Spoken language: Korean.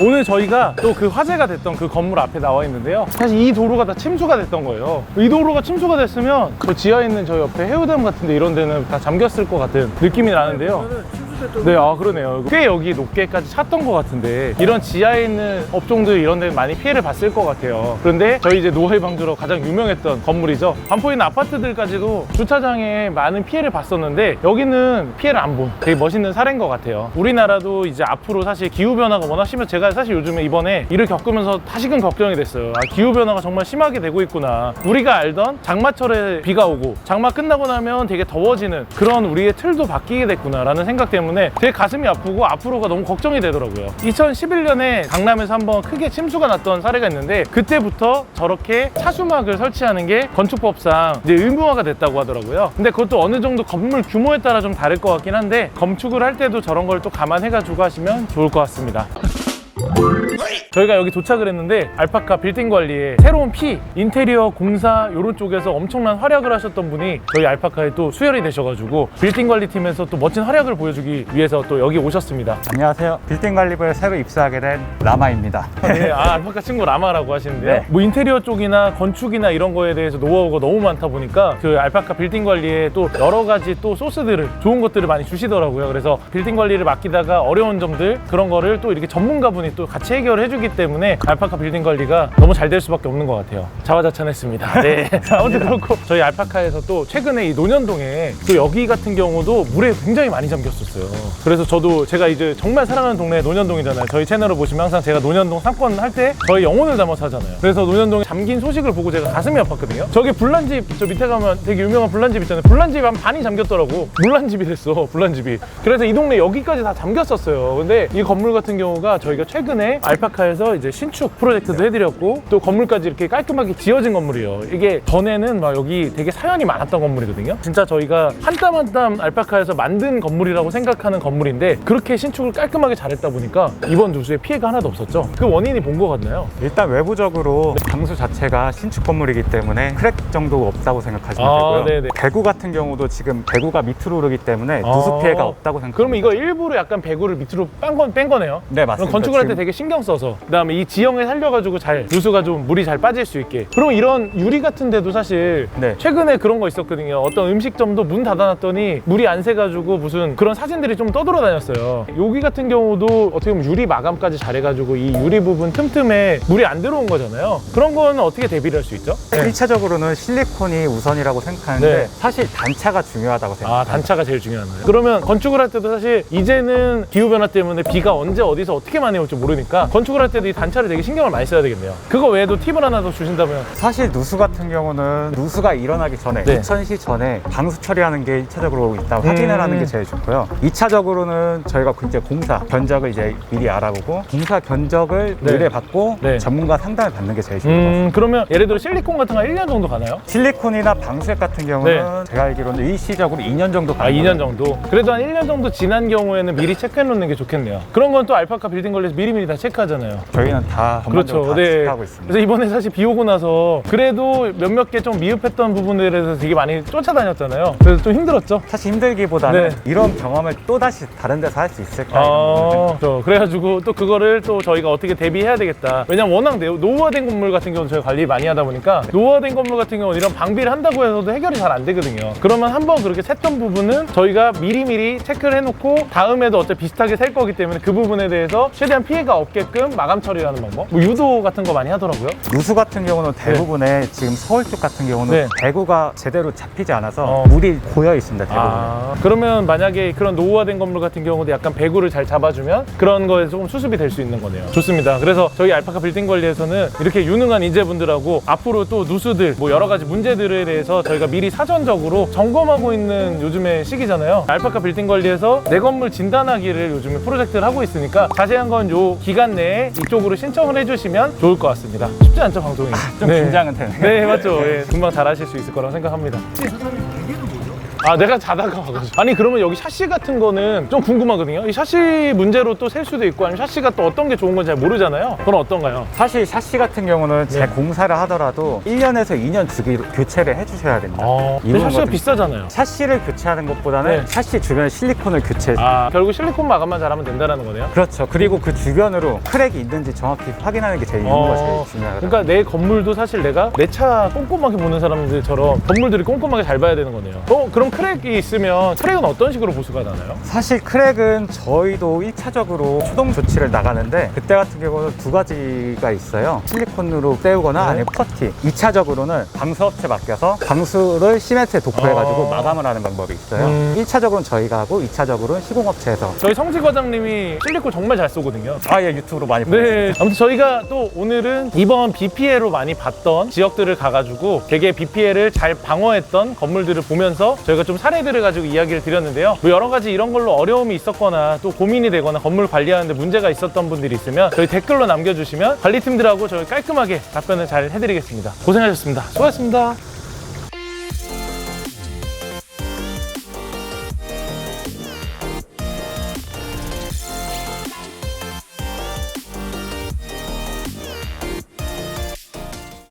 오늘 저희가 또 그 화재가 됐던 그 건물 앞에 나와 있는데요. 사실 이 도로가 다 침수가 됐던 거예요. 이 도로가 침수가 됐으면 그 지하에 있는 저 옆에 해우담 같은데 이런 데는 다 잠겼을 것 같은 느낌이 나는데요. 네, 아 그러네요. 꽤 여기 높게까지 찼던 것 같은데 이런 지하에 있는 업종들 이런 데는 많이 피해를 봤을 것 같아요. 그런데 저희 이제 노화의 방주로 가장 유명했던 건물이죠. 반포에 있는 아파트들까지도 주차장에 많은 피해를 봤었는데 여기는 피해를 안 본 되게 멋있는 사례인 것 같아요. 우리나라도 이제 앞으로 사실 기후변화가 워낙 심해서 제가 사실 요즘에 이번에 일을 겪으면서 다시금 걱정이 됐어요. 아, 기후변화가 정말 심하게 되고 있구나. 우리가 알던 장마철에 비가 오고 장마 끝나고 나면 되게 더워지는 그런 우리의 틀도 바뀌게 됐구나 라는 생각 때문에 되게 가슴이 아프고 앞으로가 너무 걱정이 되더라고요. 2011년에 강남에서 한번 크게 침수가 났던 사례가 있는데 그때부터 저렇게 차수막을 설치하는 게 건축법상 이제 의무화가 됐다고 하더라고요. 근데 그것도 어느 정도 건물 규모에 따라 좀 다를 것 같긴 한데 건축을 할 때도 저런 걸 또 감안해가지고 하시면 좋을 것 같습니다. 저희가 여기 도착을 했는데 알파카 빌딩 관리에 새로운 인테리어 공사 이런 쪽에서 엄청난 활약을 하셨던 분이 저희 알파카에 또 수혈이 되셔가지고 빌딩 관리팀에서 또 멋진 활약을 보여주기 위해서 또 여기 오셨습니다. 안녕하세요. 빌딩 관리부에 새로 입사하게 된 라마입니다. 네, 알파카 친구 라마라고 하시는데요. 네. 뭐 인테리어 쪽이나 건축이나 이런 거에 대해서 노하우가 너무 많다 보니까 그 알파카 빌딩 관리에 또 여러 가지 또 소스들을 좋은 것들을 많이 주시더라고요. 그래서 빌딩 관리를 맡기다가 어려운 점들 그런 거를 또 이렇게 전문가분이 또 같이 해결을 해주기 때문에 알파카 빌딩 관리가 너무 잘 될 수밖에 없는 것 같아요. 자화자찬했습니다. 네. 아무튼 그렇고 저희 알파카에서 또 최근에 이 논현동에 또 여기 같은 경우도 물에 굉장히 많이 잠겼었어요. 그래서 저도 제가 이제 정말 사랑하는 동네 논현동이잖아요. 저희 채널을 보시면 항상 제가 논현동 상권 할 때 저희 영혼을 담아서 하잖아요. 그래서 논현동에 잠긴 소식을 보고 제가 가슴이 아팠거든요. 저기 불난집 저 밑에 가면 되게 유명한 불난집 있잖아요. 불난집 한 반이 잠겼더라고. 물난집이 됐어. 불난집이. 그래서 이 동네 여기까지 다 잠겼었어요. 근데 이 건물 같은 경우가 저희가 최근에 알파카에서 이제 신축 프로젝트도 해드렸고 또 건물까지 이렇게 깔끔하게 지어진 건물이에요. 이게 전에는 막 여기 되게 사연이 많았던 건물이거든요. 진짜 저희가 한 땀 한 땀 알파카에서 만든 건물이라고 생각하는 건물인데 그렇게 신축을 깔끔하게 잘했다 보니까 이번 누수에 피해가 하나도 없었죠. 그 원인이 본 것 같나요? 일단 외부적으로 방수 자체가 신축 건물이기 때문에 크랙 정도 없다고 생각하시면 되고요. 네네. 배구 같은 경우도 지금 배구가 밑으로 오르기 때문에 누수 피해가 없다고 생각합니다. 그러면 이거 일부러 약간 배구를 밑으로 뺀 거네요? 네, 맞습니다. 그럼 건축을 할 때 되게 신경 써서 그다음에 이 지형을 살려가지고 잘 누수가 좀 물이 잘 빠질 수 있게. 그럼 이런 유리 같은 데도 사실 네. 최근에 그런 거 있었거든요. 어떤 음식점도 문 닫아놨더니 물이 안 새가지고 무슨 그런 사진들이 좀 떠돌아다녔어요. 여기 같은 경우도 어떻게 보면 유리 마감까지 잘해가지고 이 유리 부분 틈틈에 물이 안 들어온 거잖아요. 그런 거는 어떻게 대비를 할 수 있죠? 네. 1차적으로는 실리콘이 우선이라고 생각하는데 네. 사실 단차가 중요하다고 생각합니다. 아, 단차가 제일 중요한 거예요. 그러면 건축을 할 때도 사실 이제는 기후변화 때문에 비가 언제 어디서 어떻게 많이 올지 모르니까 건축을 할 때도 이 단차를 되게 신경을 많이 써야 되겠네요. 그거 외에도 팁을 하나 더 주신다면? 사실 누수 같은 경우는 누수가 일어나기 전에 네. 우천시 전에 방수 처리하는 게 1차적으로 있다고 확인을 하는 게 제일 좋고요. 2차적으로는 저희가 이제 공사 견적을 이제 미리 알아보고 공사 견적을 네. 의뢰받고 네. 전문가 상담을 받는 게 제일 좋은 것 같습니다. 그러면 예를 들어 실리콘 같은 거 1년 정도 가나요? 실리콘이나 방수액 같은 경우는 제가 알기로는 일시적으로 2년 정도 아, 가는 2년 정도? 그래도 한 1년 정도 지난 경우에는 미리 체크해 놓는 게 좋겠네요. 그런 건 또 알파카 빌딩 관리에서 미리미리 다 체크하잖아요. 저희는 다 전반적으로 다 체크하고 있습니다. 그래서 이번에 사실 비 오고 나서 그래도 몇몇 개 좀 미흡했던 부분들에 대해서 되게 많이 쫓아다녔잖아요. 그래서 좀 힘들었죠? 사실 힘들기보다는 네. 이런 경험을 또 다시 다른 데서 할 수 있을까 그래가지고 또 그거를 또 저희가 어떻게 대비해야 되겠다. 왜냐면 워낙 노후화된 건물 같은 경우는 저희가 관리 많이 하다 보니까 노후화된 건물 같은 경우는 이런 방비를 한다고 해서도 해결이 잘 안 되거든요. 그러면 한번 그렇게 샜던 부분은 저희가 미리미리 체크를 해놓고 다음에도 어차피 비슷하게 셀 거기 때문에 그 부분에 대해서 최대한 피해가 없게끔 마감 처리하는 방법, 뭐 유도 같은 거 많이 하더라고요. 누수 같은 경우는 대부분의 지금 서울 쪽 같은 경우는 네. 배구가 제대로 잡히지 않아서 물이 고여 있습니다. 대부분. 그러면 만약에 그런 노후화된 건물 같은 경우도 약간 배구를 잘 잡아주면 그런 거에 조금 수습이 될 수 있는 거네요. 좋습니다. 그래서 저희 알파카 빌딩 관리에서는 이렇게 유능한 인재분들하고 앞으로 또 누수들 뭐 여러 가지 문제들에 대해서 저희가 미리 사전적으로 점검하고 있는 요즘의 시기잖아요. 알파카 빌딩 관리에서 내 건물 진단하기를 요즘에 프로젝트를 하고 있으니까 자세한 건 요 기간 내에 이쪽으로 신청을 해주시면 좋을 것 같습니다. 쉽지 않죠, 방송이? 좀 긴장은 되네요. 네, 맞죠. 예, 금방 잘 하실 수 있을 거라고 생각합니다. 아, 내가 자다가 와가지고. 아니, 그러면 여기 샤시 같은 거는 좀 궁금하거든요. 이 샤시 문제로 또 셀 수도 있고, 아니면 샤시가 또 어떤 게 좋은 건지 잘 모르잖아요. 그건 어떤가요? 사실 샤시 같은 경우는 네. 재공사를 하더라도 1년에서 2년 주기로 교체를 해주셔야 됩니다. 근데 샤시가 거든- 비싸잖아요. 샤시를 교체하는 것보다는 네. 샤시 주변 실리콘을 교체. 아, 결국 실리콘 마감만 잘하면 된다는 거네요. 그렇죠. 그리고 그 주변으로 크랙이 있는지 정확히 확인하는 게 제일 이유가 제일 중요하거든요. 그러니까 내 건물도 사실 내가 내 차 꼼꼼하게 보는 사람들처럼 건물들이 꼼꼼하게 잘 봐야 되는 거네요. 그럼 크랙이 있으면 크랙은 어떤 식으로 보수가 나나요? 사실 크랙은 저희도 1차적으로 초동 조치를 나가는데 그때 같은 경우는 두 가지가 있어요. 실리콘으로 때우거나 네. 아니면 퍼티. 2차적으로는 방수업체 맡겨서 방수를 시멘트에 도포해가지고 아. 마감을 하는 방법이 있어요. 1차적으로는 저희가 하고 2차적으로는 시공업체에서. 저희 성지 과장님이 실리콘 정말 잘 쏘거든요. 예, 유튜브로 많이 보고 네, 아무튼 저희가 또 오늘은 이번 비 피해로 많이 봤던 지역들을 가가지고 되게 비 피해를 잘 방어했던 건물들을 보면서 저희가 좀 사례들을 가지고 이야기를 드렸는데요. 뭐 여러 가지 이런 걸로 어려움이 있었거나 또 고민이 되거나 건물 관리하는데 문제가 있었던 분들이 있으면 저희 댓글로 남겨주시면 관리팀들하고 저희 깔끔하게 답변을 잘 해드리겠습니다. 고생하셨습니다. 수고하셨습니다.